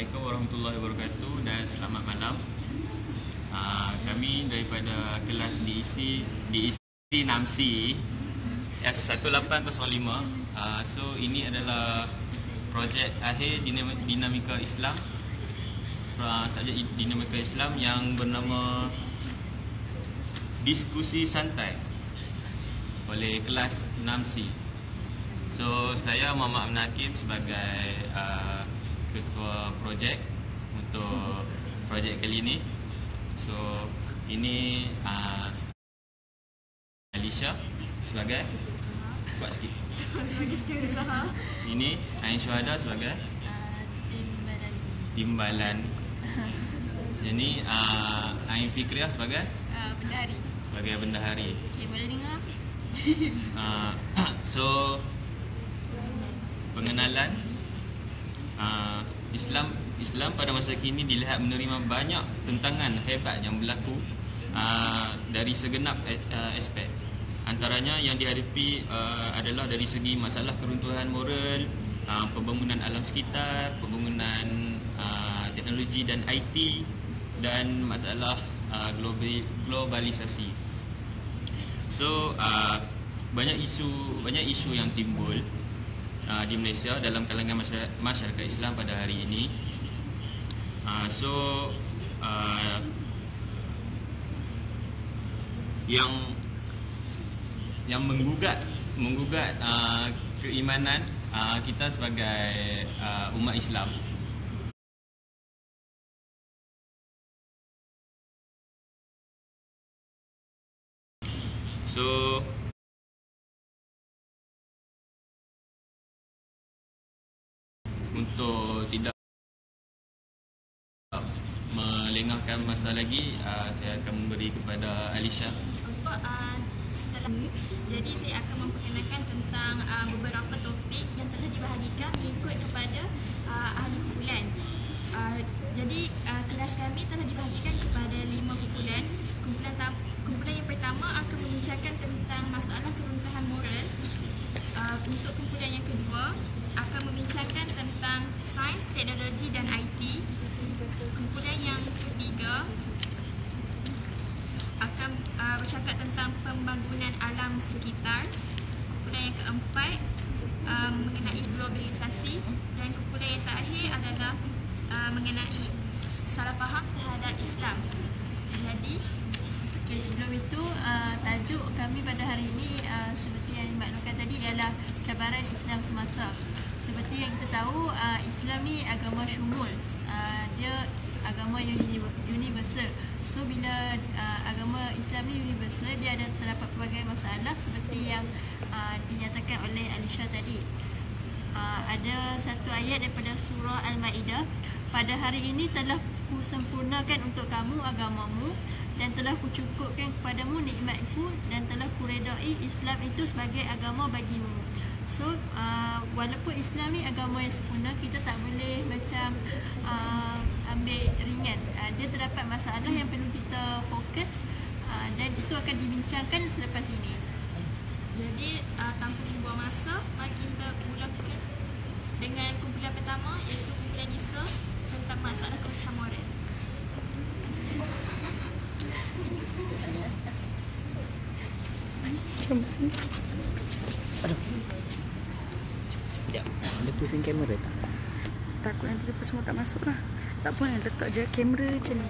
Assalamualaikum warahmatullahi wabarakatuh dan selamat malam. Kami daripada kelas diisi NAMSI S1805. So ini adalah projek akhir dinamika Islam, subjek dinamika Islam yang bernama Diskusi Santai oleh kelas NAMSI. So saya Muhammad Abdul Hakim sebagai ketua projek untuk projek kali ini. So ini Alicia sebagai buat sikit. Sebagai setiausaha. Ini Ain Syuhada sebagai timbalan. Jadi Ain Fikriah sebagai Bendahari. sebagai bendahari. Okay, boleh dengar? So pengenalan Islam pada masa kini dilihat menerima banyak tentangan hebat yang berlaku dari segenap aspek. Antaranya yang dihadapi adalah dari segi masalah keruntuhan moral, pembangunan alam sekitar, pembangunan teknologi dan IT, dan masalah globalisasi. So banyak isu yang timbul di Malaysia dalam kalangan masyarakat Islam pada hari ini. Yang menggugat keimanan kita sebagai umat Islam. So untuk tidak melengahkan masa lagi, saya akan memberi kepada Alicia. Untuk setelah ini, jadi saya akan memperkenalkan tentang beberapa topik yang telah dibahagikan mengikut kepada ahli kumpulan. Jadi kelas kami telah dibahagikan kepada 5 kumpulan. Kumpulan yang pertama akan membincangkan tentang masalah keruntuhan moral. Untuk kumpulan yang kedua akan membincangkan tentang sains, teknologi dan IT. Kumpulan yang ketiga akan bercakap tentang pembangunan alam sekitar. Kumpulan yang keempat mengenai globalisasi, dan kumpulan yang terakhir adalah mengenai salah faham terhadap Islam. Jadi sebelum itu tajuk kami pada hari ini seperti yang dimaklumkan tadi ialah cabaran Islam semasa. Seperti yang kita tahu, Islam ni agama syumul. Dia agama yang universal. So bila agama Islam ni universal, dia ada terdapat pelbagai masalah seperti yang dinyatakan oleh Alicia tadi. Ada satu ayat daripada surah Al-Maidah. Pada hari ini telah kusempurnakan untuk kamu agamamu dan telah kucukupkan kepadamu nikmatku dan telah kuredai Islam itu sebagai agama bagimu. So walaupun Islam ni agama yang sempurna, kita tak boleh macam ambil ringan. Dia terdapat masalah yang perlu kita fokus, dan itu akan dibincangkan selepas ini. Jadi tanpa membuang masa, mari kita mulakan dengan kumpulan pertama, iaitu kumpulan Nisa tentang masalah keruntuhan moral. Aduh. Sekejap. Dia pusing kamera tak? Takut nanti lepas semua tak masuk lah. Tak apa, letak je kamera macam ni.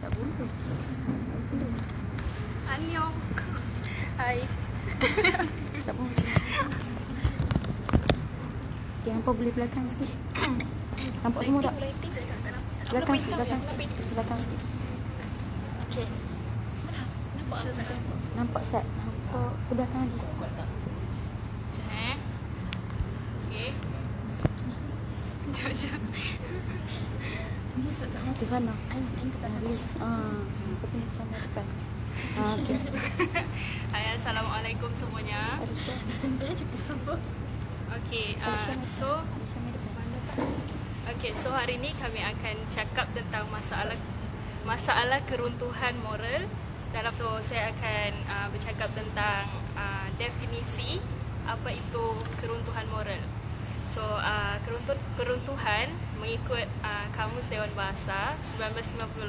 Tak boleh. Annyeong. Hai. Tak apa macam ni. Okay, hampa boleh belakang sikit. Nampak semua tak? Belakang sikit, belakang sikit. Okey. Nampak Sat? Hampa ke belakang lagi. Sekejap. Okey. Sekejap. Di sana. List. Hampa punya sana depan. Okey. Hai, Assalamualaikum semuanya. Okey, so hari ni kami akan cakap tentang masalah keruntuhan moral So saya akan bercakap tentang definisi apa itu keruntuhan moral. So keruntuhan mengikut Kamus Dewan Bahasa 1998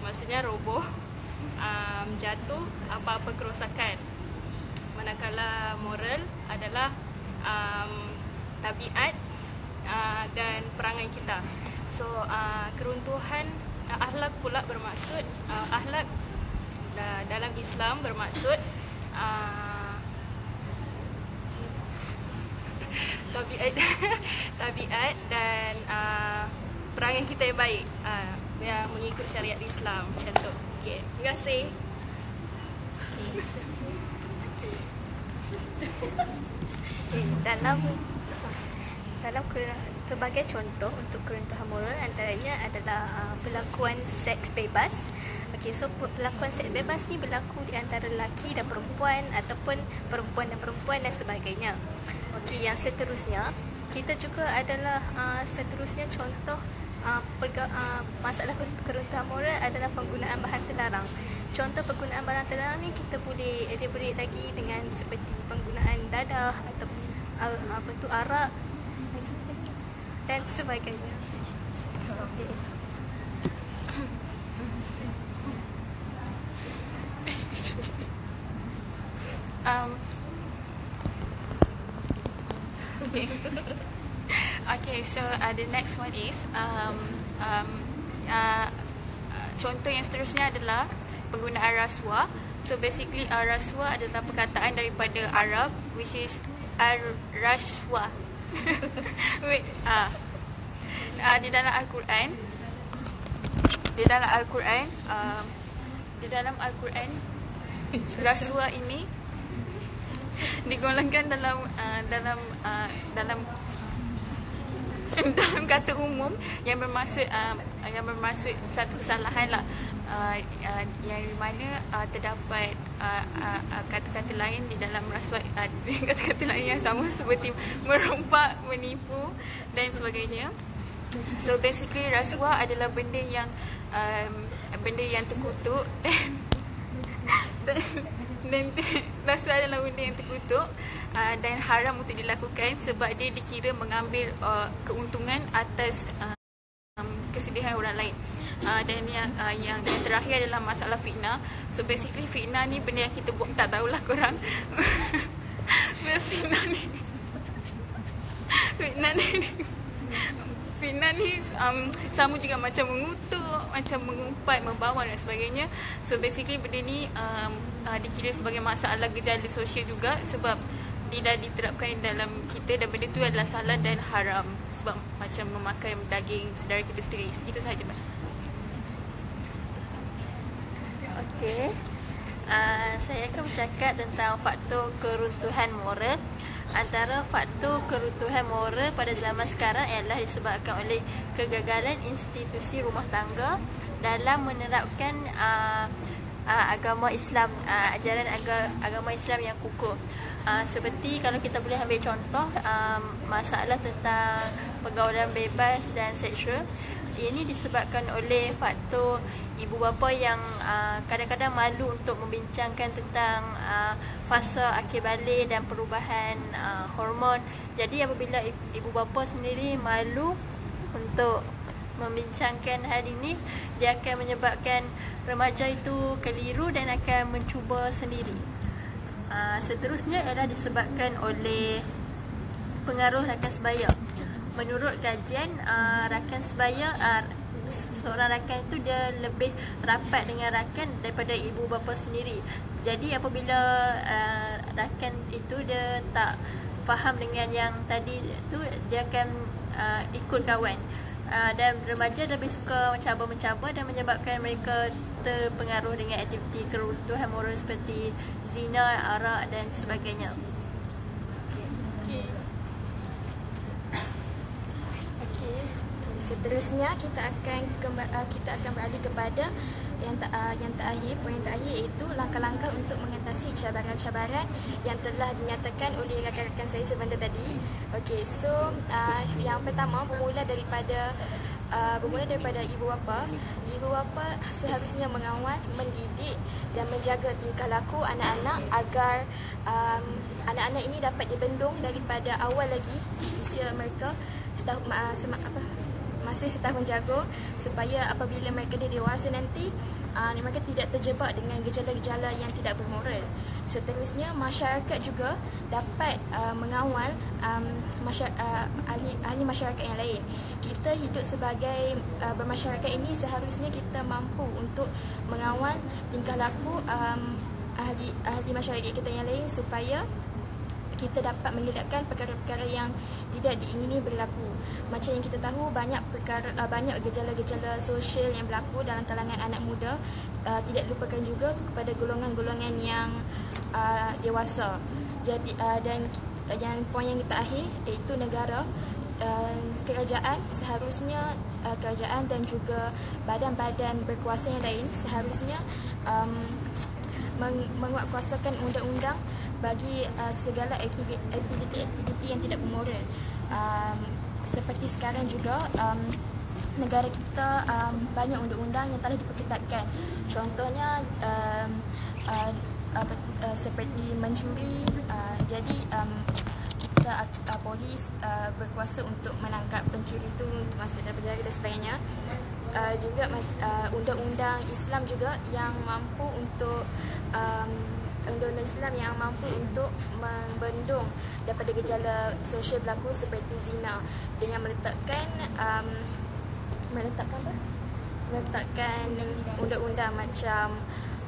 maksudnya roboh, jatuh apa-apa kerosakan. Manakala moral adalah tabiat dan perangai kita. So keruntuhan akhlak pula bermaksud akhlak dalam Islam bermaksud tabiat dan perangai kita yang baik yang mengikut syariat Islam macam tu. Okey, terima kasih. Sebagai contoh untuk keruntuhan moral antaranya adalah pelakuan seks bebas. Okey, so pelakuan seks bebas ni berlaku di antara lelaki dan perempuan ataupun perempuan dan perempuan dan sebagainya. Okey, yang seterusnya kita juga adalah seterusnya contoh masalah keruntuhan moral adalah penggunaan bahan terlarang. Contoh penggunaan bahan terlarang ni kita boleh elaborate lagi dengan seperti penggunaan dadah atau arak dan sebagainya. Okay, so the next one is contoh yang seterusnya adalah penggunaan rasuah. So basically rasuah adalah perkataan daripada Arab which is ar-rashwa. Wait, di dalam Al-Quran rasuah ini digolongkan dalam kata umum yang bermaksud satu kesalahan lah, yang di mana terdapat kata-kata lain di dalam rasuah, kata-kata lain yang sama seperti merompak, menipu dan sebagainya. So basically rasuah adalah benda yang terkutuk dan rasuah adalah benda yang terkutuk dan haram untuk dilakukan sebab dia dikira mengambil keuntungan atas kesedihan orang lain. Dan yang terakhir adalah masalah fitnah. So basically fitnah ni benda yang kita buat, tak tahulah korang. Fitnah ni sama juga macam mengutuk, macam mengumpat, membawa dan sebagainya. So basically benda ni dikira sebagai masalah gejala sosial juga sebab tidak diterapkan dalam kita dan benda tu adalah salah dan haram sebab macam memakan daging saudara kita sendiri. Itu sahaja. Okey. Saya akan bercakap tentang faktor keruntuhan moral. Antara faktor keruntuhan moral pada zaman sekarang ialah disebabkan oleh kegagalan institusi rumah tangga dalam menerapkan agama Islam, ajaran agama Islam yang kukuh. Seperti kalau kita boleh ambil contoh masalah tentang pergaulan bebas dan seksual. Ini disebabkan oleh faktor ibu bapa yang kadang-kadang malu untuk membincangkan tentang fasa akhir balik dan perubahan hormon. Jadi apabila ibu bapa sendiri malu untuk membincangkan hal ini, dia akan menyebabkan remaja itu keliru dan akan mencuba sendiri. Seterusnya ialah disebabkan oleh pengaruh rakan sebaya. Menurut kajian, rakan sebaya, seorang rakan itu dia lebih rapat dengan rakan daripada ibu bapa sendiri. Jadi apabila rakan itu dia tak faham dengan yang tadi tu, dia akan ikut kawan. Dan remaja lebih suka mencabar-mencabar dan menyebabkan mereka terpengaruh dengan aktiviti keruntuhan moral seperti zina, arak dan sebagainya. Seterusnya kita akan beralih kepada yang terakhir, poin terakhir, iaitu langkah-langkah untuk mengatasi cabaran-cabaran yang telah dinyatakan oleh rakan-rakan saya sebentar tadi. Okey, so yang pertama bermula daripada bermula daripada ibu bapa. Ibu bapa seharusnya mengawal, mendidik dan menjaga tingkah laku anak-anak agar anak-anak ini dapat dibendung daripada awal lagi di usia mereka masih setahun jagung, supaya apabila mereka dah dewasa nanti mereka tidak terjebak dengan gejala-gejala yang tidak bermoral. Seterusnya, masyarakat juga dapat mengawal ahli masyarakat yang lain. Kita hidup sebagai bermasyarakat ini, seharusnya kita mampu untuk mengawal tingkah laku ahli masyarakat kita yang lain supaya kita dapat mengelakkan perkara-perkara yang tidak diingini berlaku. Macam yang kita tahu, banyak gejala-gejala sosial yang berlaku dalam kalangan anak muda. Tidak dilupakan juga kepada golongan-golongan yang dewasa. Jadi dan yang poin yang kita akhir iaitu negara, kerajaan seharusnya kerajaan dan juga badan-badan berkuasa yang lain seharusnya menguatkuasakan undang-undang bagi segala aktiviti yang tidak bermoral. Seperti sekarang juga negara kita banyak undang-undang yang telah diperketatkan. Contohnya seperti mencuri. Jadi kita polis berkuasa untuk menangkap pencuri itu untuk masa dalam penjara dan sebagainya. Juga undang-undang Islam juga yang mampu untuk undang-undang Islam yang mampu untuk membendung daripada gejala sosial berlaku seperti zina dengan meletakkan undang-undang macam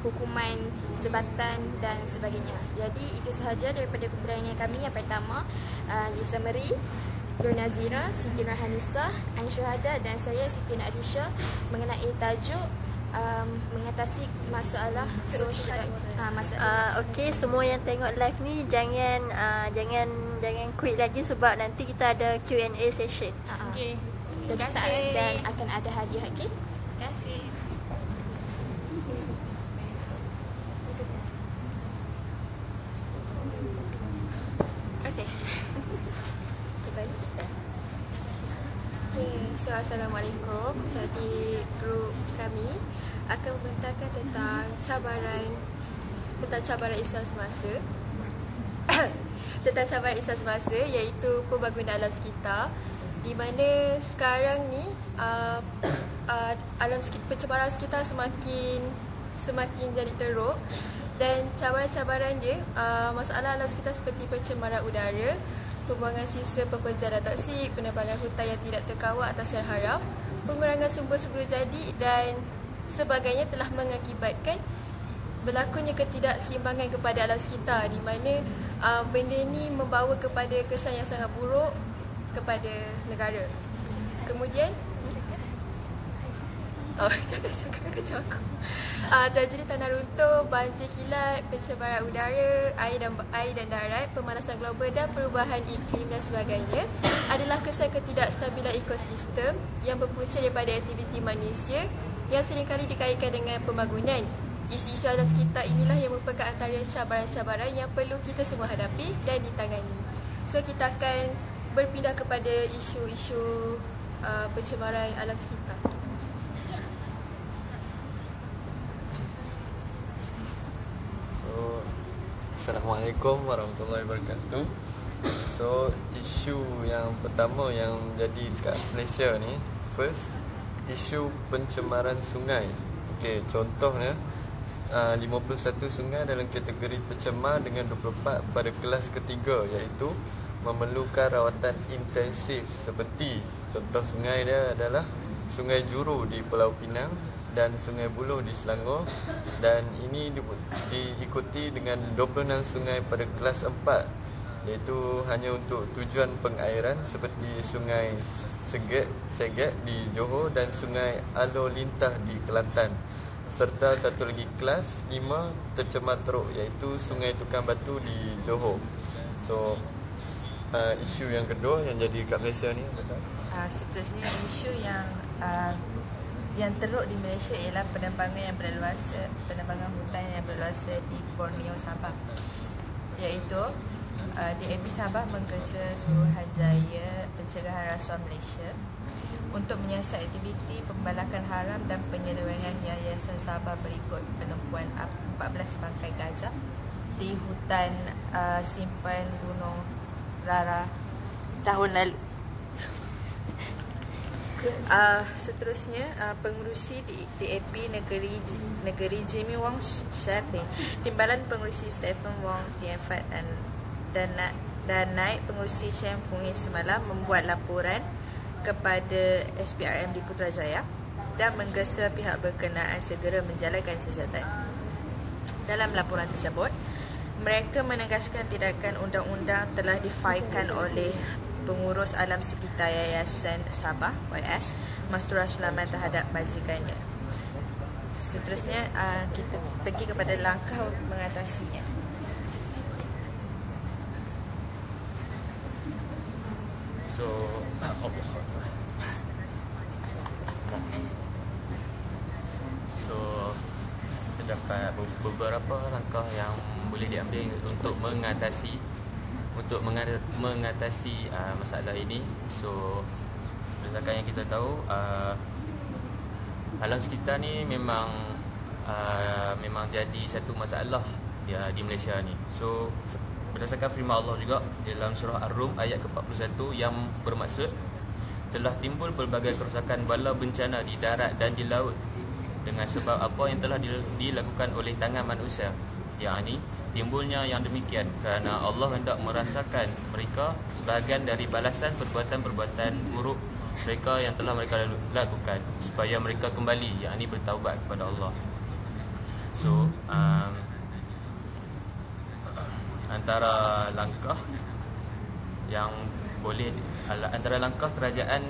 hukuman sebatan dan sebagainya. Jadi itu sahaja daripada kumpulan kami. Yang pertama, di summary, Nur Nazira, Siti Nurhanisa, Ain Syuhada dan saya Siti Nadisyah mengenai tajuk mengatasi masalah sosial. Okey, semua yang tengok live ni jangan quit lagi sebab nanti kita ada Q&A session. Okey. Terima kasih. Dan akan ada hadiah, okey? Terima kasih. Okey. So, Assalamualaikum. Jadi grup kami akan membentangkan tentang cabaran Islam semasa tentang cabaran Islam semasa, iaitu pembangunan alam sekitar, di mana sekarang ni alam sekitar, pencemaran sekitar semakin jadi teruk, dan cabaran-cabaran dia masalah alam sekitar seperti pencemaran udara, pembuangan sisa pepejaran toksik, penebangan hutan yang tidak terkawal atas secara haram, pengurangan sumber-sumber jadi dan sebagainya telah mengakibatkan berlakunya ketidakseimbangan kepada alam sekitar, di mana benda ini membawa kepada kesan yang sangat buruk kepada negara. Kemudian jangan cakap kacau aku. Tragedi tanah runtuh, banjir kilat, pencemaran udara, air dan darat, pemanasan global dan perubahan iklim dan sebagainya adalah kesan ketidakstabilan ekosistem yang berpunca daripada aktiviti manusia yang seringkali dikaitkan dengan pembangunan. Isu-isu alam sekitar inilah yang merupakan antara cabaran-cabaran yang perlu kita semua hadapi dan ditangani. So, kita akan berpindah kepada isu-isu pencemaran alam sekitar. Assalamualaikum warahmatullahi wabarakatuh. So, isu yang pertama yang jadi dekat Malaysia ni, first, isu pencemaran sungai. Okey, contohnya 51 sungai dalam kategori tercemar dengan 24 pada kelas ketiga, iaitu memerlukan rawatan intensif, seperti contoh sungai dia adalah Sungai Juru di Pulau Pinang dan Sungai Buloh di Selangor, dan ini diikuti dengan 26 sungai pada kelas 4, iaitu hanya untuk tujuan pengairan, seperti Sungai Seget di Johor dan Sungai Alor Lintah di Kelantan, serta satu lagi kelas 5 tercemar teruk, iaitu Sungai Tukang Batu di Johor. So, isu yang kedua yang jadi kat Malaysia ni, seterusnya isu yang teruk di Malaysia ialah penebangan hutan yang berluasa di Borneo, Sabah, iaitu DAP Sabah menggesa Suruhanjaya Pencegahan Rasuah Malaysia untuk menyiasat aktiviti pembalakan haram dan penyelewengan Yayasan Sabah berikut penemuan 14 bangkai gajah di hutan simpan Gunung Rara tahun lalu. Seterusnya, pengurusi DAP Negeri Jimmy Wong Shaping, Timbalan Pengurusi Stephen Wong Tien Fat dan naik pengurusi Chen Fung Hin semalam membuat laporan kepada SPRM di Putrajaya dan menggesa pihak berkenaan segera menjalankan siasatan. Dalam laporan tersebut, mereka menegaskan tindakan undang-undang telah difailkan oleh pengurus alam sekitar Yayasan Sabah YS Mastura Sulaiman terhadap majikannya. Seterusnya kita pergi kepada langkah mengatasinya. So terdapat beberapa langkah yang boleh diambil untuk mengatasi masalah ini. So berdasarkan yang kita tahu, alam sekitar ni memang jadi satu masalah ya di Malaysia ni. So berdasarkan firman Allah juga dalam surah Ar-Rum ayat ke-41 yang bermaksud telah timbul pelbagai kerosakan bala bencana di darat dan di laut dengan sebab apa yang telah dilakukan oleh tangan manusia, yakni timbulnya yang demikian kerana Allah hendak merasakan mereka sebahagian dari balasan perbuatan-perbuatan buruk mereka yang telah mereka lakukan supaya mereka kembali, yakni bertaubat kepada Allah. So antara langkah kerajaan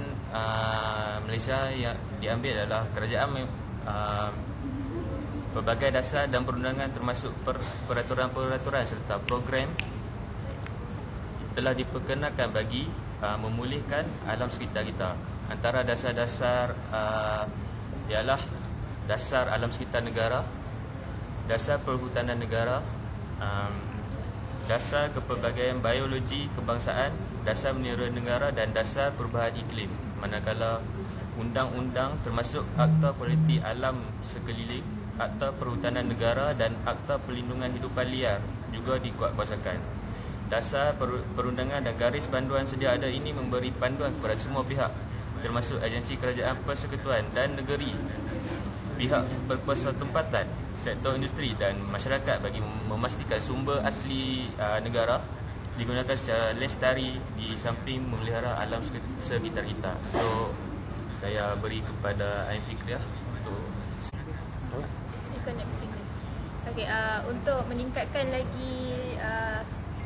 Malaysia yang diambil adalah kerajaan pelbagai dasar dan perundangan termasuk peraturan-peraturan serta program telah diperkenalkan bagi memulihkan alam sekitar kita. Antara dasar-dasar ialah dasar alam sekitar negara, dasar perhutanan negara, dasar kepelbagaian biologi kebangsaan, dasar menira negara dan dasar perubahan iklim. Manakala undang-undang termasuk Akta Politik Alam Sekeliling, Akta Perhutanan Negara dan Akta Perlindungan Hidupan Liar juga dikuatkuasakan. Dasar perundangan dan garis panduan sedia ada ini memberi panduan kepada semua pihak termasuk agensi kerajaan persekutuan dan negeri, pihak berpersatempatan, sektor industri dan masyarakat bagi memastikan sumber asli negara digunakan secara lestari di samping memelihara alam sekitar kita. So saya beri kepada Ain Fikriah untuk untuk meningkatkan lagi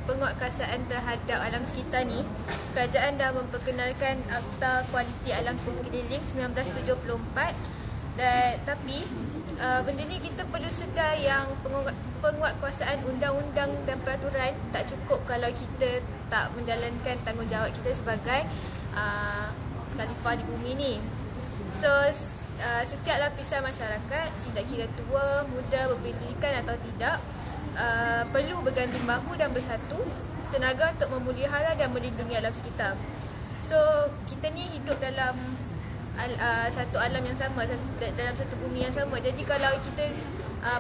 penguatkuasaan terhadap alam sekitar ni, kerajaan dah memperkenalkan Akta Kualiti Alam Sekeliling 1974 tapi benda ni kita perlu sedar yang penguatkuasaan undang-undang dan peraturan tak cukup kalau kita tak menjalankan tanggungjawab kita sebagai khalifah di bumi ni. So setiap lapisan masyarakat, tidak kira tua, muda, berpendidikan atau tidak, perlu berganding bahu dan bersatu tenaga untuk memelihara dan melindungi alam sekitar. So kita ni hidup dalam satu alam yang sama, dalam satu bumi yang sama. Jadi kalau kita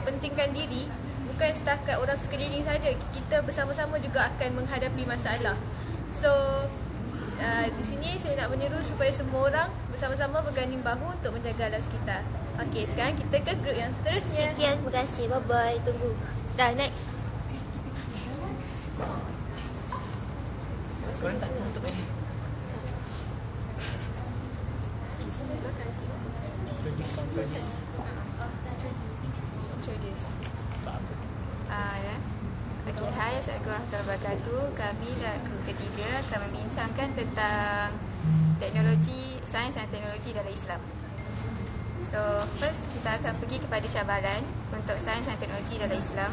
pentingkan diri, bukan setakat orang sekeliling saja, kita bersama-sama juga akan menghadapi masalah. So di sini saya nak menyeru supaya semua orang bersama-sama berganding bahu untuk menjaga alam sekitar. Okey, sekarang kita ke grup yang seterusnya. Sekian, terima kasih. Bye-bye. Tunggu. Dah, next. Korang tak tutup Introduce. Okay, hai, Assalamualaikum warahmatullahi wabarakatuh. Kami dan kru ketiga akan membincangkan tentang teknologi, sains dan teknologi dalam Islam. So, first kita akan pergi kepada cabaran untuk sains dan teknologi dalam Islam,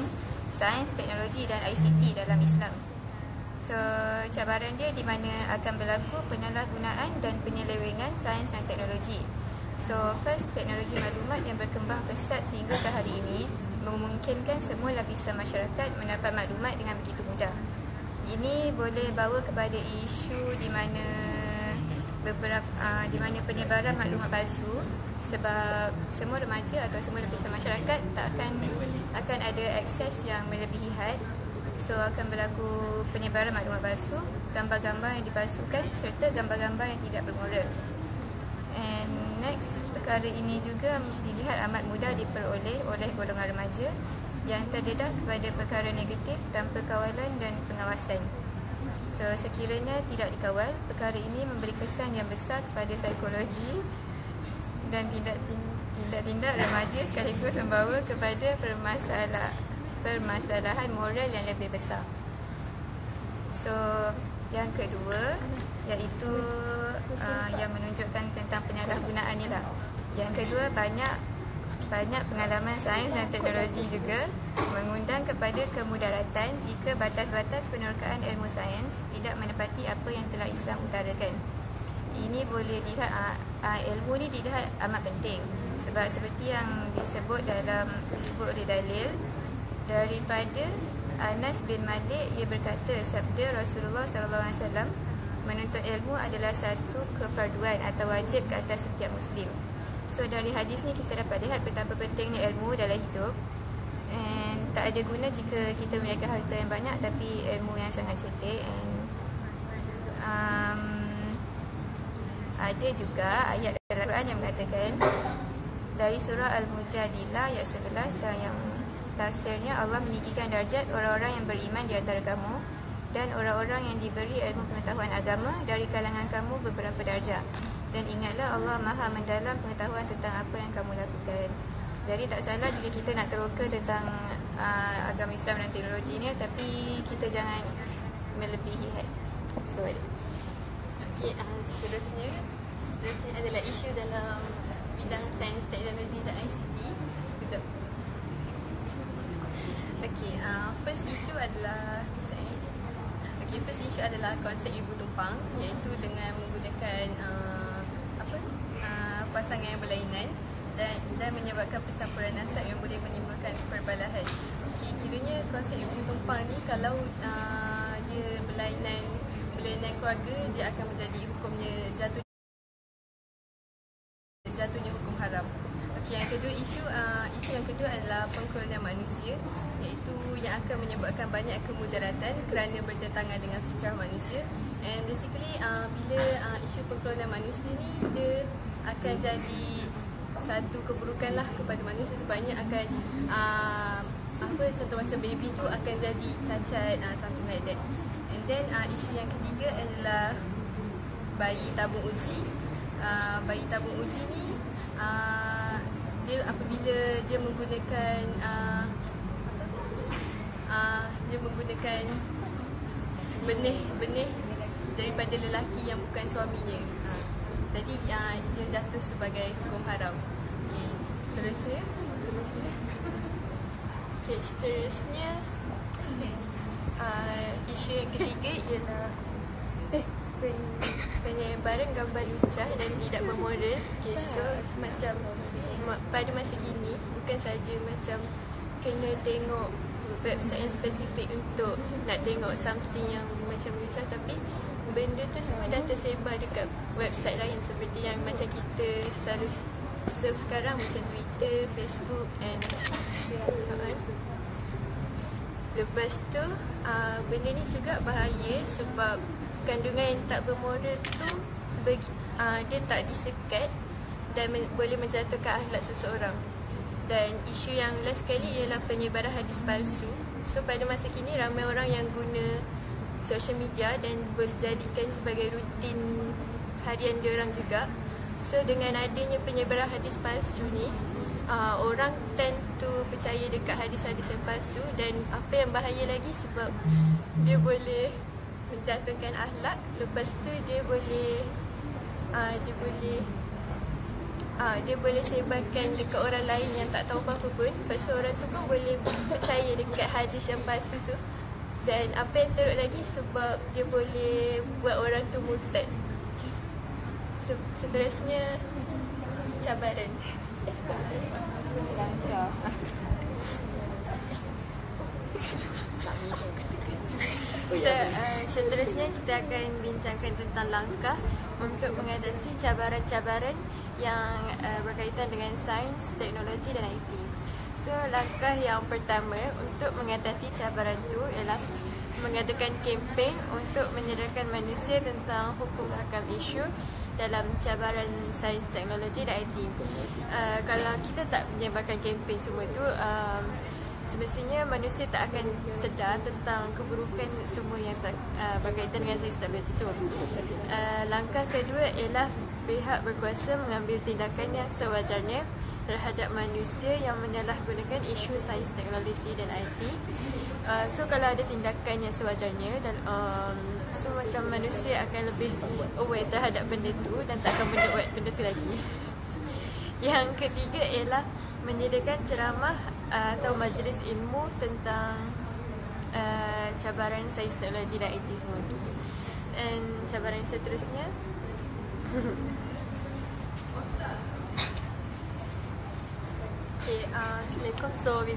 sains, teknologi dan ICT dalam Islam. So, cabaran dia di mana akan berlaku penyalahgunaan dan penyelewengan sains dan teknologi. So, first, teknologi maklumat yang berkembang pesat sehingga ke hari ini memungkinkan semua lapisan masyarakat mendapat maklumat dengan begitu mudah. Ini boleh bawa kepada isu di mana di mana penyebaran maklumat palsu, sebab semua remaja atau semua lapisan masyarakat tak akan ada akses yang melebihi had. So akan berlaku penyebaran maklumat palsu, gambar-gambar yang dipalsukan serta gambar-gambar yang tidak bermoral. And next, perkara ini juga dilihat amat mudah diperoleh oleh golongan remaja yang terdedah kepada perkara negatif tanpa kawalan dan pengawasan. So sekiranya tidak dikawal, perkara ini memberi kesan yang besar kepada psikologi dan tindak-tindak remaja sekaligus membawa kepada permasalahan moral yang lebih besar. So yang kedua iaitu yang menunjukkan tentang penyalahgunaan ni lah. Yang kedua, banyak pengalaman sains dan teknologi juga mengundang kepada kemudaratan jika batas-batas penerokaan ilmu sains tidak menepati apa yang telah Islam utarakan. Ini boleh dilihat, ilmu ni dilihat amat penting sebab seperti yang disebut oleh dalil daripada Anas bin Malik, ia berkata, sabda Rasulullah SAW, menuntut ilmu adalah satu kefarduan atau wajib ke atas setiap Muslim. So dari hadis ni kita dapat lihat betapa pentingnya ilmu dalam hidup. And tak ada guna jika kita memiliki harta yang banyak tapi ilmu yang sangat cetek. And ada juga ayat dalam Quran yang mengatakan dari surah Al-Mujadilah ayat 11 yang tafsirnya, Allah meninggikan darjat orang-orang yang beriman di antara kamu dan orang-orang yang diberi ilmu pengetahuan agama dari kalangan kamu beberapa darjat. Dan ingatlah Allah Maha mendalam pengetahuan tentang apa yang kamu lakukan. Jadi tak salah jika kita nak teroka tentang agama Islam dan teknologi ni, tapi kita jangan melebihi had. So, Okey, seterusnya adalah isu dalam bidang sains, teknologi dan ICT. Sekejap. Okey, first issue adalah konsep ibu tumpang, iaitu dengan menggunakan pasangan yang berlainan dan menyebabkan pencampuran nasab yang boleh menimbulkan perbalahan. Okey, kiranya konsep ibu tumpang ni kalau dia berlainan keluarga, dia akan menjadi hukumnya jatuhnya hukum haram. Okey, yang kedua isu yang kedua adalah pengkolonian manusia, iaitu yang akan menyebabkan banyak kemudaratan kerana bertentangan dengan fitrah manusia. And basically bila isu pengkolonian manusia ni, dia akan jadi satu keburukan lah kepada manusia sebabnya akan contoh macam baby tu akan jadi cacat, something like that. And then isu yang ketiga adalah bayi tabung uji. Bayi tabung uji ni dia apabila dia menggunakan benih daripada lelaki yang bukan suaminya. Jadi dia jatuh sebagai hukum haram. Okey, seterusnya. Isu yang ketiga ialah penyebaran gambar lucah dan tidak bermoral. Okay, so macam pada masa kini bukan saja macam kena tengok website yang spesifik untuk nak tengok something yang macam lucah, tapi benda tu semua dah tersebar dekat website lain seperti yang macam kita selalu surf sekarang, macam Twitter, Facebook and so on. Lepas tu benda ni juga bahaya sebab kandungan yang tak bermoral tu dia tak disekat dan boleh menjatuhkan akhlak seseorang. Dan isu yang last sekali ialah penyebaran hadis palsu. So pada masa kini ramai orang yang guna social media dan dijadikan sebagai rutin harian diorang juga. So dengan adanya penyebaran hadis palsu ni, orang tend to percaya dekat hadis-hadis yang palsu, dan apa yang bahaya lagi sebab dia boleh menjatuhkan akhlak. Lepas tu dia boleh sebarkan dekat orang lain yang tak tahu apa-apa pun. Lepas tu orang tu pun boleh percaya dekat hadis yang palsu tu. Dan apa yang teruk lagi sebab dia boleh buat orang tu murtad. Seterusnya cabaran. Seterusnya kita akan bincangkan tentang langkah untuk mengatasi cabaran-cabaran yang berkaitan dengan sains, teknologi dan IT. So, langkah yang pertama untuk mengatasi cabaran itu ialah mengadakan kempen untuk menyedarkan manusia tentang hukum hakam isu dalam cabaran sains, teknologi dan IT. Kalau kita tak menyebarkan kempen semua itu, semestinya manusia tak akan sedar tentang keburukan semua yang berkaitan dengan sains teknologi itu. Langkah kedua ialah pihak berkuasa mengambil tindakan yang sewajarnya terhadap manusia yang menyalahgunakan isu sains, teknologi dan IT. So kalau ada tindakan yang sewajarnya dan so macam manusia akan lebih aware terhadap benda tu dan tak akan buat benda tu lagi. Yang ketiga ialah menyediakan ceramah atau majlis ilmu tentang cabaran sains, teknologi dan IT semua tu. Dan cabaran seterusnya Assalamualaikum. So we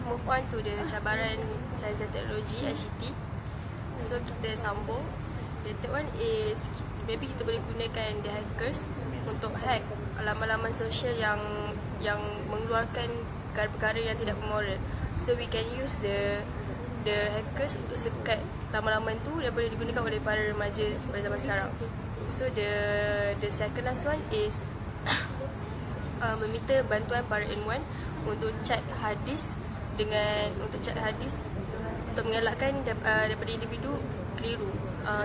move on to the cabaran sains dan teknologi ICT. So kita sambung. The third one is maybe kita boleh gunakan the hackers untuk hack laman-laman sosial yang mengeluarkan perkara-perkara yang tidak bermoral. So we can use the hackers untuk sekat laman-laman tu yang boleh digunakan oleh para remaja pada zaman sekarang. So the second last one is meminta bantuan para ilmuwan untuk cek hadis untuk mengelakkan daripada individu keliru.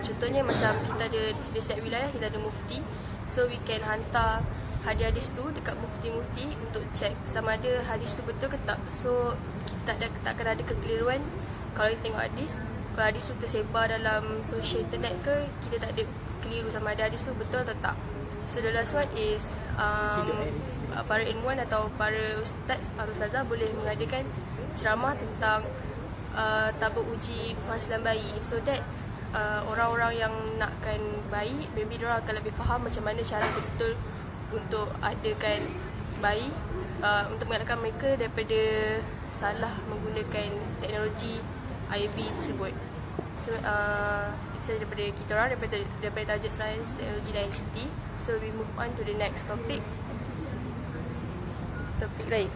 Contohnya macam kita ada di setiap wilayah kita ada mufti, so we can hantar hadis-hadis tu dekat mufti-mufti untuk cek sama ada hadis tu betul ke tak. So kita tak akan ada kekeliruan kalau kita tengok hadis. Kalau hadis tu tersebar dalam sosial internet ke, kita tak ada keliru sama ada hadis tu betul atau tak. So the last one is para ilmuwan atau para ustaz atau ustazah boleh mengadakan ceramah tentang tabur uji penghasilan bayi, so that orang-orang yang nakkan bayi, maybe diorang akan lebih faham macam mana cara betul untuk adakan bayi, untuk mengelakkan mereka daripada salah menggunakan teknologi IUP tersebut. So itu sahaja daripada kita orang, daripada tajuk sains, teknologi dan ICT. So we move on to the next topic. Topik lain.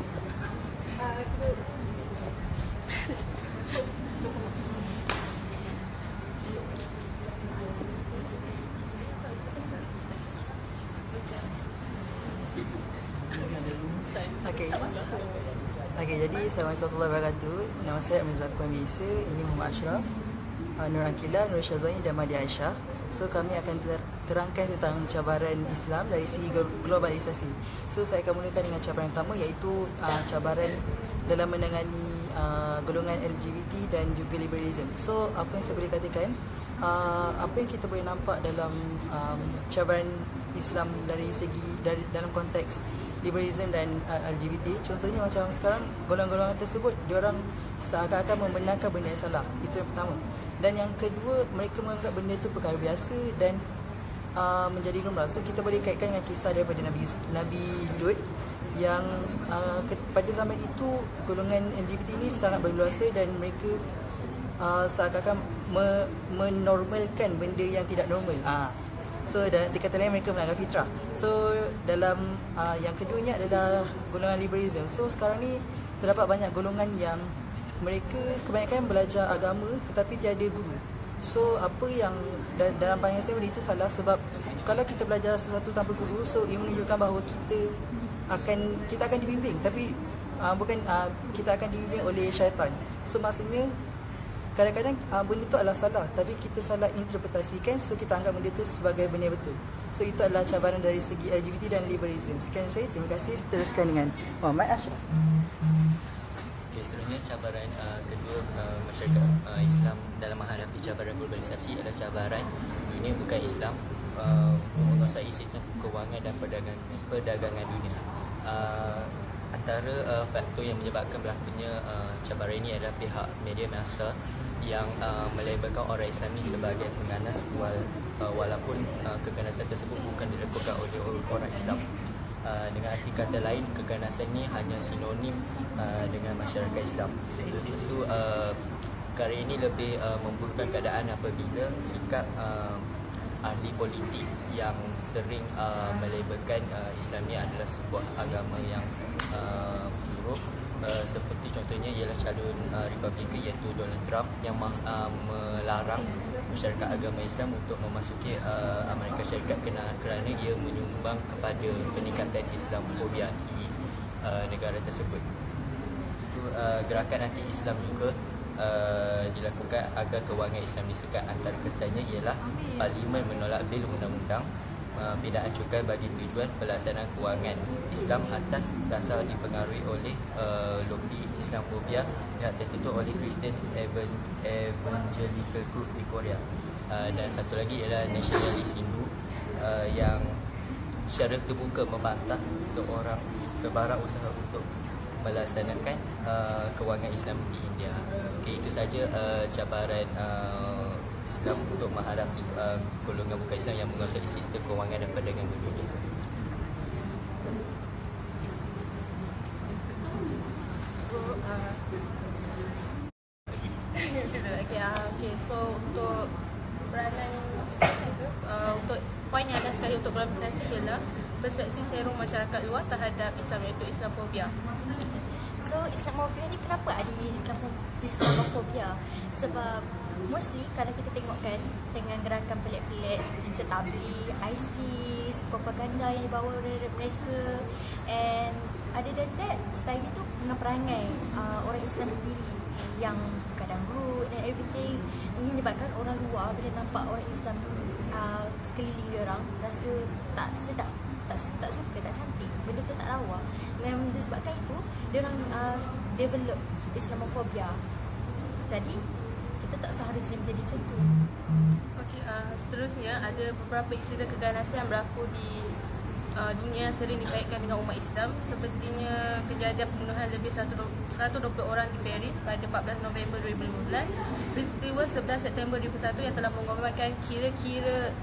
Okey, jadi Assalamualaikum warahmatullahi wabarakatuh. Nama saya Amir Zakuan biasa, ini Muhammad Ashraf, Nur Akila, Nur Syazwani dan Madi Aisyah. So kami akan terangkan tentang cabaran Islam dari segi globalisasi. So saya akan mulakan dengan cabaran pertama, iaitu cabaran dalam menangani golongan LGBT dan juga liberalism. So apa yang saya boleh katakan, apa yang kita boleh nampak dalam cabaran Islam dari segi dalam konteks liberalism dan LGBT, contohnya macam sekarang golongan-golongan tersebut diorang seakan-akan membenarkan benda yang salah. Itu yang pertama. Dan yang kedua, mereka menganggap benda itu perkara biasa dan menjadi lumrah. So kita boleh kaitkan dengan kisah daripada Nabi Lut yang pada zaman itu golongan LGBT ini sangat berluasa dan mereka seakan-akan menormalkan benda yang tidak normal. So dalam kata lain, mereka melanggar fitrah. So dalam yang keduanya adalah golongan liberalism. So sekarang ni terdapat banyak golongan yang mereka kebanyakan belajar agama tetapi tiada guru. So apa yang dalam pandangan saya benda itu salah, sebab kalau kita belajar sesuatu tanpa guru, so ia menunjukkan bahawa kita akan dibimbing, tapi bukan kita akan dibimbing oleh syaitan. So maksudnya kadang-kadang benda itu adalah salah tapi kita salah interpretasikan, so kita anggap benda itu sebagai benda betul. So itu adalah cabaran dari segi LGBT dan liberalism. Sekian saya, terima kasih. Teruskan dengan Muhammad Ashraf. Seterusnya cabaran kedua masyarakat Islam dalam menghadapi cabaran globalisasi adalah cabaran dunia bukan Islam menguasai sistem kewangan dan perdagangan dunia. Antara faktor yang menyebabkan berlakunya cabaran ini adalah pihak media massa yang melabelkan orang Islami sebagai pengganas, walaupun keganasan tersebut bukan dilakukan oleh orang Islam. Dengan arti kata lain, keganasan ini hanya sinonim dengan masyarakat Islam. Lepas tu, perkara ini lebih memburukkan keadaan apabila sikap ahli politik yang sering melabelkan Islam ni adalah sebuah agama yang buruk. Seperti contohnya ialah calon Republikan iaitu Donald Trump yang melarang masyarakat agama Islam untuk memasuki Amerika Syarikat kerana ia menyumbang kepada peningkatan Islamofobia di negara tersebut. So, gerakan anti-Islam juga dilakukan agar kewangan Islam disekat. Antara kesannya ialah Parlimen menolak bil undang-undang bidaan cukai bagi tujuan pelaksanaan kewangan Islam atas dasar dipengaruhi oleh lobi Islamofobia yang tertentu oleh Christian Evangelical Group di Korea. Dan satu lagi ialah nasionalis Hindu yang secara terbuka membantah sebarang usaha untuk melaksanakan kewangan Islam di India. Okey, itu saja cabaran Islam untuk menghadapi golongan bukan Islam yang menguasai sistem kewangan dan perdagangan dunia. So untuk peranan untuk poin yang ada sekali untuk globalisasi ialah perspektif serum masyarakat luas terhadap Islam iaitu Islamofobia. So Islamofobia ni kenapa ada Islamofobia? Sebab mostly kalau kita tengok kan dengan gerakan pelik-pelik seperti Encik Tabligh, ISIS, propaganda yang dibawa oleh mereka, and other than that, selain itu dengan perangai orang Islam sendiri yang kadang rude dan everything, menyebabkan orang luar bila nampak orang Islam sekeliling dia orang rasa tak sedap, tak suka, tak cantik, benda tu tak lawa. Memang disebabkan itu dia orang develop Islamofobia. Jadi kita tak seharusnya menjadi macam tu. Okey, seterusnya ada beberapa insiden keganasan yang berlaku di dunia yang sering dikaitkan dengan umat Islam. Sepertinya kejadian pembunuhan lebih 120 orang di Paris pada 14 November 2015, peristiwa 11 September 2001 yang telah mengorbankan kira-kira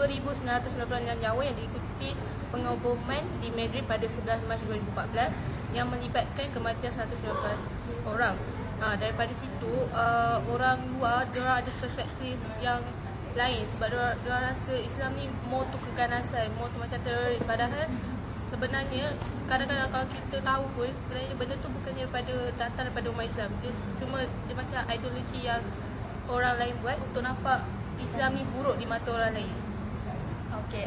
2,996 nyawa yang diikuti pengoboman di Madrid pada 11 Mac 2014 yang melibatkan kematian 119 orang. Daripada situ, orang luar diorang ada perspektif yang lain sebab diorang rasa Islam ni more tu keganasan, more tu macam teroris. Padahal sebenarnya kadang-kadang kalau kita tahu pun sebenarnya benda tu bukannya datang daripada umat Islam. Dia macam ideologi yang orang lain buat untuk nampak Islam ni buruk di mata orang lain. Okey,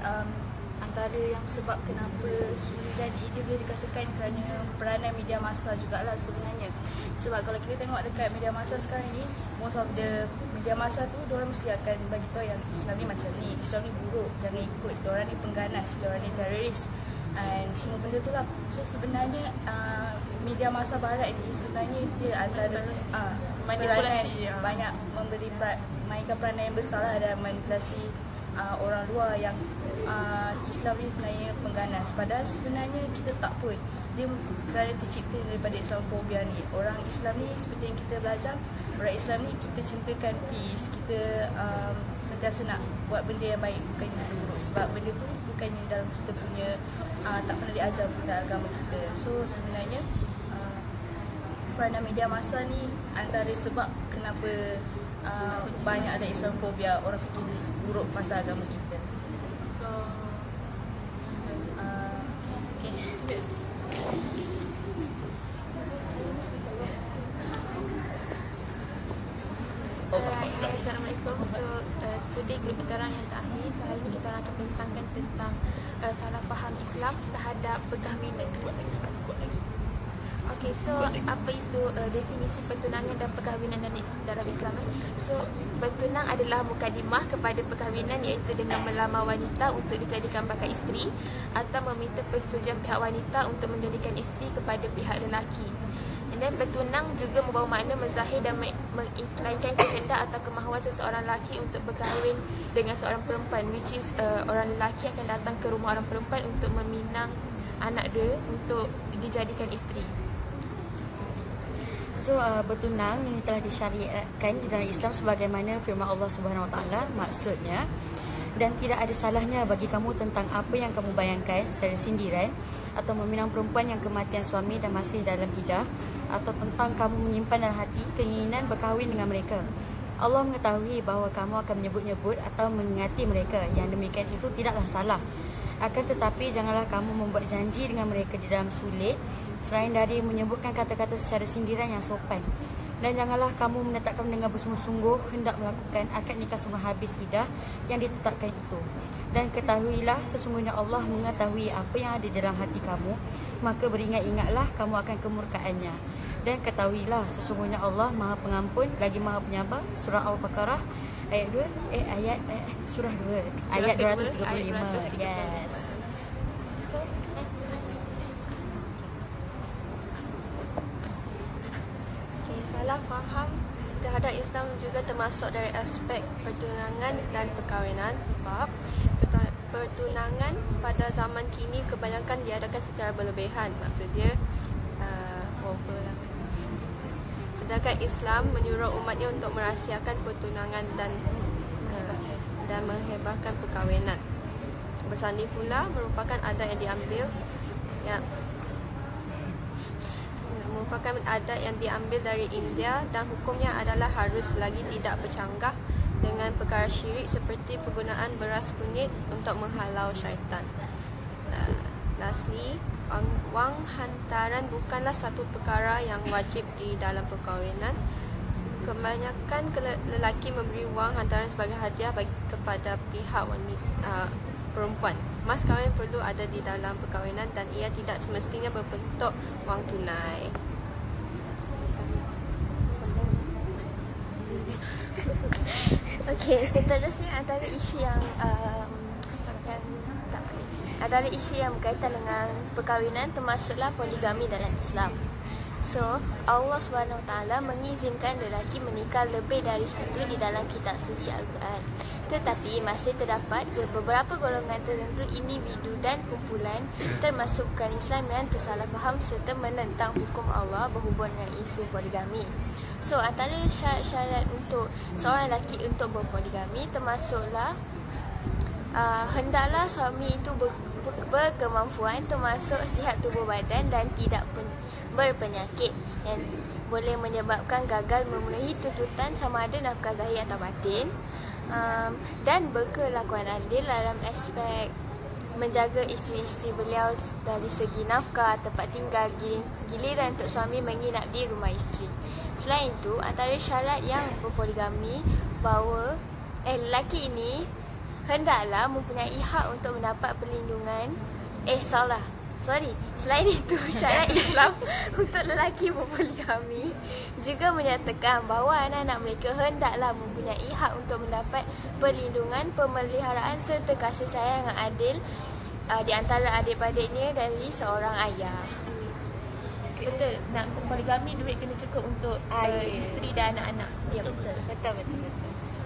antara yang sebab kenapa sulit jadi, dia boleh dikatakan kerana peranan media massa jugalah sebenarnya. Sebab kalau kita tengok dekat media massa sekarang ni, most of the media massa tu diorang mesti akan bagi tahu yang Islam ni macam ni, Islam ni buruk, jangan ikut, diorang ni pengganas, diorang ni teroris, and semua benda tu lah. So sebenarnya media massa barat ni sebenarnya dia antara manipulasi, banyak mainkan peranan yang besar lah dalam manipulasi orang luar yang Islam ni sebenarnya pengganas. Padahal sebenarnya kita tak pun. Dia kerana tercipta daripada Islamofobia ni. Orang Islam ni seperti yang kita belajar, orang Islam ni kita cintakan peace, kita sentiasa nak buat benda yang baik, bukannya benda buruk. Sebab benda tu bukannya dalam kita punya tak pernah diajar pun dalam agama kita. So sebenarnya peranan media massa ni antara sebab kenapa banyak ada Islamofobia, orang fikir buruk pasal agama kita. So Assalamualaikum. So today grup kita orang yang terakhir, so hari ini kita orang akan bincangkan tentang salah faham Islam terhadap perkahwinan. Okay, so apa itu definisi pertunangan dan perkahwinan dalam Islam? So bertunang adalah mukadimah kepada perkahwinan, iaitu dengan melamar wanita untuk dijadikan bakal isteri atau meminta persetujuan pihak wanita untuk menjadikan isteri kepada pihak lelaki. Dan bertunang juga membawa makna menzahir dan mengiklankan kehendak atau kemahuan seseorang lelaki untuk berkahwin dengan seorang perempuan, which is orang lelaki akan datang ke rumah orang perempuan untuk meminang anak dia untuk dijadikan isteri. So bertunang ini telah disyariatkan di dalam Islam sebagaimana firman Allah Subhanahu Wa Taala. Maksudnya Dan tidak ada salahnya bagi kamu tentang apa yang kamu bayangkan secara sindiran atau meminang perempuan yang kematian suami dan masih dalam iddah, atau tentang kamu menyimpan dalam hati keinginan berkahwin dengan mereka. Allah mengetahui bahawa kamu akan menyebut-nyebut atau mengingati mereka. Yang demikian itu tidaklah salah. Akan tetapi janganlah kamu membuat janji dengan mereka di dalam sulit selain dari menyebutkan kata-kata secara sindiran yang sopan. Dan janganlah kamu menetapkan dengan bersungguh-sungguh hendak melakukan akad nikah sebelum habis iddah yang ditetapkan itu. Dan ketahuilah sesungguhnya Allah mengetahui apa yang ada dalam hati kamu, maka beringat-ingatlah kamu akan kemurkaannya. Dan ketahuilah sesungguhnya Allah Maha Pengampun lagi Maha Penyabar. Surah Al-Baqarah ayat 2 surah 2 ayat 235. Yes. Salah faham terhadap Islam juga termasuk dari aspek pertunangan dan perkahwinan, sebab pertunangan pada zaman kini kebanyakan diadakan secara berlebihan. Maksudnya over lah. Sedangkan Islam menyuruh umatnya untuk merahsiakan pertunangan dan menghebahkan perkahwinan. Bersanding pula merupakan adat yang diambil dari India, dan hukumnya adalah harus lagi tidak bercanggah dengan perkara syirik seperti penggunaan beras kunyit untuk menghalau syaitan. Lastly, wang hantaran bukanlah satu perkara yang wajib di dalam perkahwinan. Kebanyakan lelaki memberi wang hantaran sebagai hadiah kepada pihak perempuan. Mas kahwin perlu ada di dalam perkahwinan dan ia tidak semestinya berbentuk wang tunai. Okey, seterusnya antara isu yang berkaitan dengan perkahwinan termasuklah poligami dalam Islam. So, Allah SWT mengizinkan lelaki menikah lebih dari satu di dalam kitab suci Al-Quran. Tetapi masih terdapat beberapa golongan tertentu individu dan kumpulan termasuk bukan Islam yang tersalah faham serta menentang hukum Allah berhubung dengan isu poligami. So, antara syarat-syarat untuk seorang lelaki untuk berpoligami termasuklah hendaklah suami itu berkemampuan termasuk sihat tubuh badan dan tidak berpenyakit yang boleh menyebabkan gagal memenuhi tuntutan sama ada nafkah zahir atau batin, dan berkelakuan adil dalam aspek menjaga isteri-isteri beliau dari segi nafkah, tempat tinggal, giliran untuk suami menginap di rumah isteri. Selain itu, antara syarat yang berpoligami bahawa lelaki ini hendaklah mempunyai hak untuk mendapat perlindungan. Selain itu, syarat Islam untuk lelaki berpoligami juga menyatakan bahawa anak-anak mereka hendaklah mempunyai hak untuk mendapat perlindungan, pemeliharaan serta kasih sayang yang adil di antara adik-adiknya dari seorang ayah. Betul, nak poligami duit kena cukup untuk isteri dan anak-anak. Ya, betul.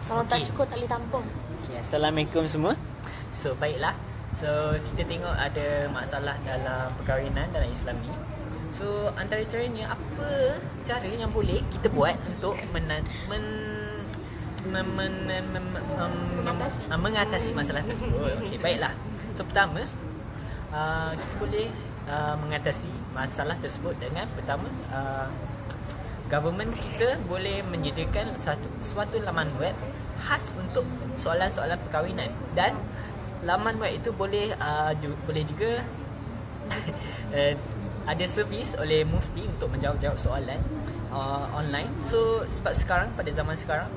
Kalau tak cukup tak boleh tampung. Assalamualaikum semua. So, baiklah. So, kita tengok ada masalah dalam perkahwinan dalam Islam ni. So, antara caranya, apa cara yang boleh kita buat untuk mengatasi masalah tersebut. Okey, baiklah. So, pertama, kita boleh mengatasi masalah tersebut dengan pertama, government kita boleh menyediakan suatu laman web khas untuk soalan-soalan perkahwinan, dan laman web itu boleh juga ada servis oleh mufti untuk menjawab-jawab soalan online. So sebab sekarang, pada zaman sekarang,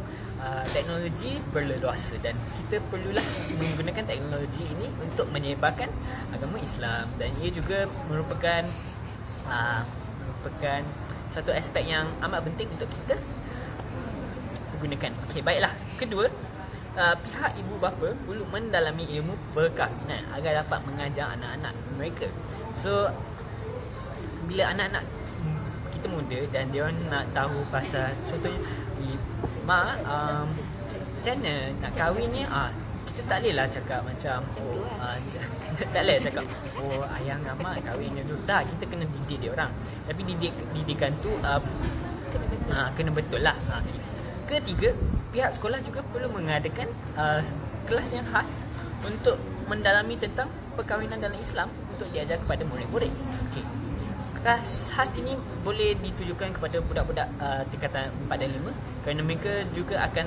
teknologi berleluasa dan kita perlulah menggunakan teknologi ini untuk menyebarkan agama Islam, dan ia juga merupakan satu aspek yang amat penting untuk kita gunakan. Okey, baiklah. Kedua, pihak ibu bapa perlu mendalami ilmu perkahwinan agar dapat mengajar anak-anak mereka. So bila anak-anak kita muda dan dia orang nak tahu pasal, contohnya macam mana nak kahwin ni, kita tak bolehlah cakap macam tak boleh cakap ayah dengan mak kahwin dulu. Tak, kita kena didik dia orang. Tapi didikan tu kena betul lah. Ketiga, pihak sekolah juga perlu mengadakan kelas yang khas untuk mendalami tentang perkahwinan dalam Islam untuk diajar kepada murid-murid. Okey. Kelas khas ini boleh ditujukan kepada budak-budak tingkatan 4 dan 5 kerana mereka juga akan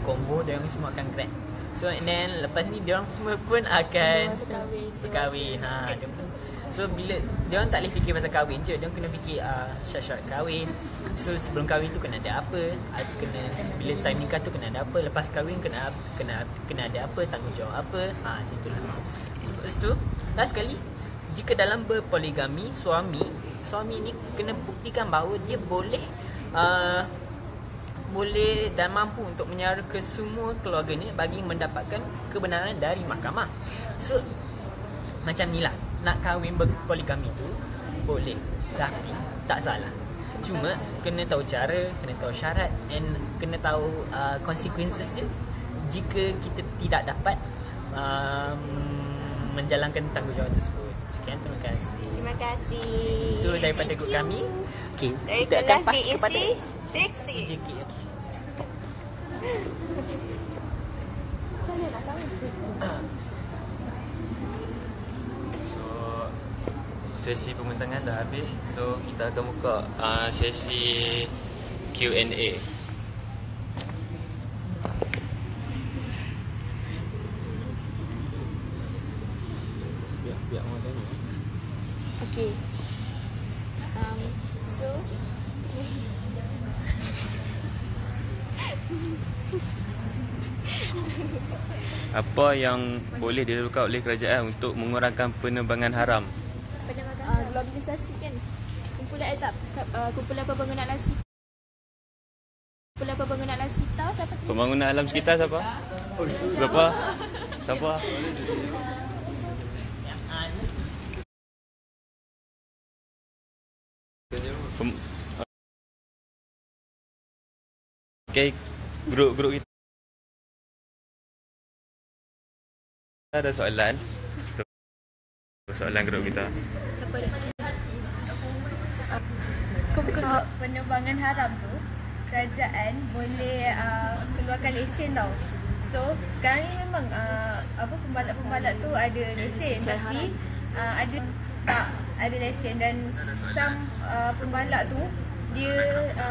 combo dan semua akan grad. So and then lepas ni diorang semua pun akan berkahwin. So bila diorang tak boleh fikir pasal kahwin je, diorang kena fikir syarat-syarat kahwin. So sebelum kahwin tu kena ada apa, kena bila time nikah tu kena ada apa, lepas kahwin kena ada apa, tanggungjawab apa. Macam itulah. Lepas tu last sekali, jika dalam berpoligami, suami ni kena buktikan bahawa dia boleh dan mampu untuk menyara ke semua keluarganya bagi mendapatkan kebenaran dari mahkamah. So macam ni lah, nak kahwin berpoligami tu boleh, tapi tak salah. Cuma kena tahu cara, kena tahu syarat and kena tahu consequences dia jika kita tidak dapat menjalankan tanggungjawab tersebut. Sekian, terima kasih. Terima kasih. Itu daripada guru kami. Okay, dari kita akan kelas pass DAC kepada seksi. JK. So, sesi pembintangan dah habis. So, kita akan buka sesi Q&A. Okay. So Apa yang boleh dilakukan oleh kerajaan untuk mengurangkan penerbangan haram? Globalisasi kan. Kumpulan pembangunan alam sekitar. Siapa tu? Pembangunan alam sekitar siapa? Siapa? Siapa? Okay, grup kita ada soalan. Soalan grup kita. Siapa dia? Penerbangan haram tu, kerajaan boleh keluarkan lesen tau. So sekarang ni memang pembalap-pembalap tu ada lesen, tapi ada tak ada lesen, dan some pembalap tu dia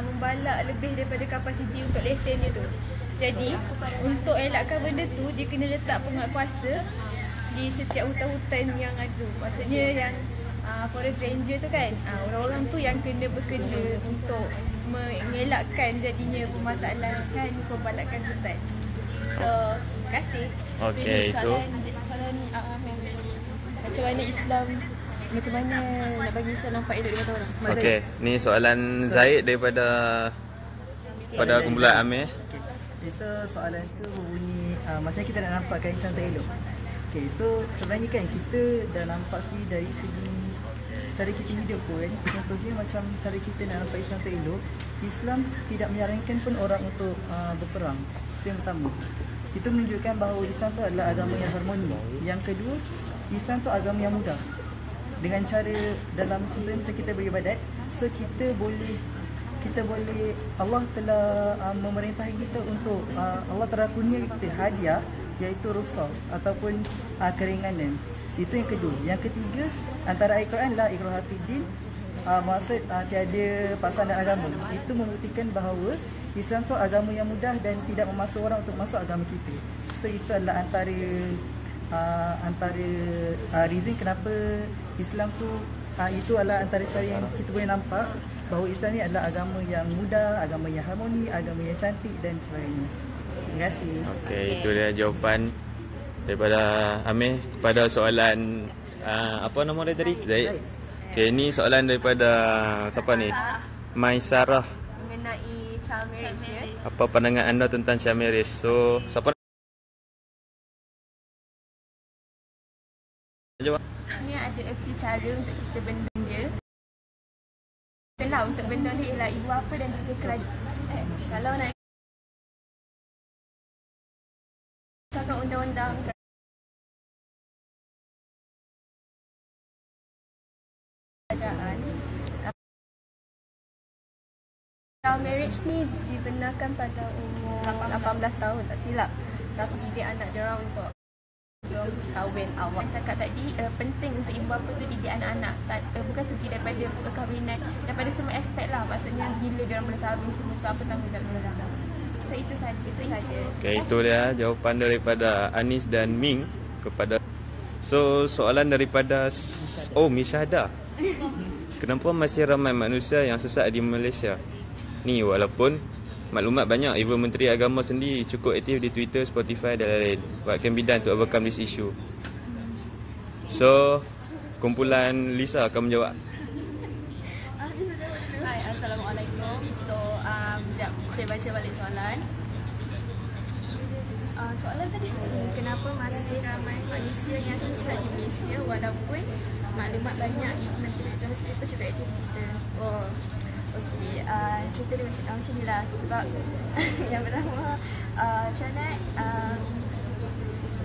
membalak lebih daripada kapasiti untuk lesen dia tu. Jadi untuk elakkan benda tu, dia kena letak penguatkuasa di setiap hutan-hutan yang ada. Maksudnya yang forest ranger tu kan, orang-orang tu yang kena bekerja untuk mengelakkan jadinya permasalahan pembalakan hutan. So, terima kasih. Okey, itu. Soalan ni macam mana Islam, macam mana nak bagi Islam nampak elok di mata orang? Okey, ni soalan Zaid daripada kumpulan Amir. Okay, so soalan tu berbunyi macam kita nak nampakkan Islam tak elok. Okay, so sebenarnya kan kita dah nampak sih dari segi cara kita hidup pun, contohnya macam cara kita nak nampak Islam tak elok, Islam tidak menyarankan pun orang untuk berperang. Itu yang pertama. Itu menunjukkan bahawa Islam tu adalah agama yang harmoni. Yang kedua, Islam tu agama yang mudah. Dengan cara dalam contohnya macam kita beribadat, so kita boleh Allah telah memerintahkan kita untuk Allah telah kurnia kita hadiah, iaitu rukhsah ataupun keringanan. Itu yang kedua. Yang ketiga, antara ayat Quran la ikraha fiddin, maksud tiada paksaan dalam agama. Itu membuktikan bahawa Islam tu agama yang mudah dan tidak memaksa orang untuk masuk agama kita. So itu adalah antara reason kenapa Islam tu itu adalah antara cara yang kita boleh nampak bahawa Islam ni adalah agama yang mudah, agama yang harmoni, agama yang cantik dan sebagainya. Terima kasih. Okey, itu dia jawapan daripada Amir kepada soalan apa nama dia tadi? Zaid. Okey, ni soalan daripada siapa ni? Maisarah. Mengenai child marriage. Apa pandangan anda tentang child marriage? So, siapa jawab? Ni ada a few cara untuk kita benda dia. Itulah untuk benda ni ialah ibu bapa dan juga kerajaan. Kalau nak cakap undang-undang kerajaan, child marriage ni dibenarkan pada umur 18 tahun tak silap. tapi didik anak diorang untuk kahwin awal. Cakap tadi penting untuk ibu bapa tu didik anak-anak, bukan segi daripada perkahwinan, daripada semua aspek lah. Maksudnya bila diorang boleh kahwin, semua tu apa tanggungjawab diorang. So itu saja. Okay, itu dia jawapan daripada Anis dan Ming kepada. So soalan daripada Miss Syahda. Kenapa masih ramai manusia yang sesat di Malaysia? Ni walaupun maklumat banyak, even Menteri Agama sendiri cukup aktif di Twitter, Spotify dan lain-lain. What can be done to overcome this issue? So kumpulan Lisa akan menjawab. Hai, Assalamualaikum. So, sekejap saya baca balik soalan. Soalan tadi, Kenapa masih ramai manusia yang sesat di Malaysia walaupun maklumat banyak Menteri Agama sendiri pun cukup aktif di Twitter? Okey, cerita dia macam ni lah. Sebab yang pertama, Syanat,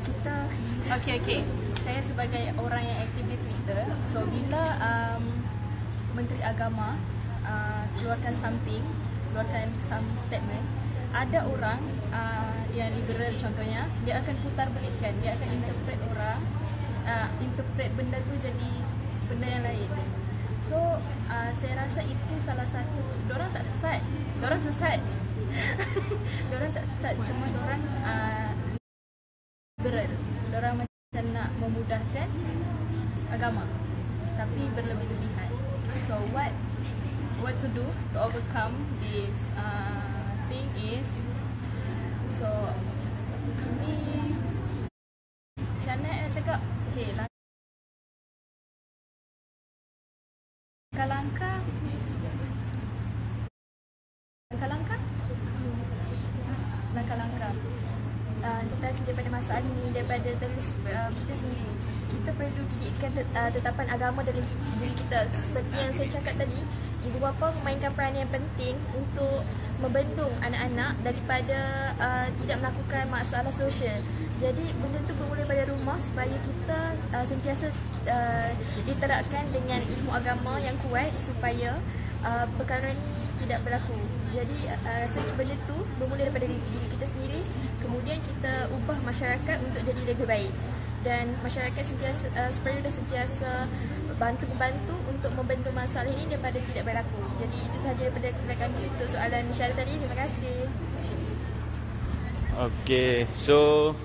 kita Okey. Saya sebagai orang yang aktif di Twitter, so bila Menteri Agama keluarkan some statement, ada orang yang liberal contohnya, dia akan putar belikkan, dia akan interpret benda tu jadi benda yang lain. So saya rasa itu salah satu, diorang tak sesat, diorang sesat. Diorang tak sesat, cuma diorang liberal, diorang macam nak memudahkan agama tapi berlebih-lebihan. So what to do to overcome this thing is, so kami macam mana nak cakap, okay, langkah-langkah Atas daripada masalah ini, daripada terus kita sendiri, kita perlu didikkan tetapan agama dalam diri kita. Seperti yang saya cakap tadi, ibu bapa memainkan peranan yang penting untuk membendung anak-anak daripada tidak melakukan masalah sosial. Jadi benda tu bermula pada rumah supaya kita sentiasa diterapkan dengan ilmu agama yang kuat supaya perkara ni tidak berlaku. Jadi rasanya benda tu bermula daripada diri kita sendiri, kemudian kita ubah masyarakat untuk jadi lebih baik, dan masyarakat sentiasa bantu-membantu untuk membendung masalah ini daripada tidak berlaku. Jadi itu sahaja daripada kami untuk soalan Syarah tadi. Terima kasih. Okay, so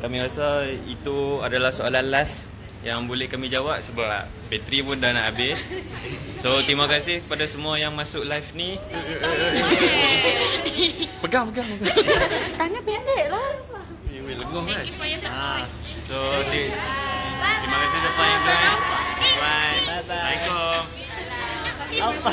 kami rasa itu adalah soalan last yang boleh kami jawab sebab bateri pun dah nak habis. So terima kasih kepada semua yang masuk live ni. Pegang. Tangan pendek lah. Lenguh kan? So terima kasih siapa yang join. Bye. Assalamualaikum. Apa?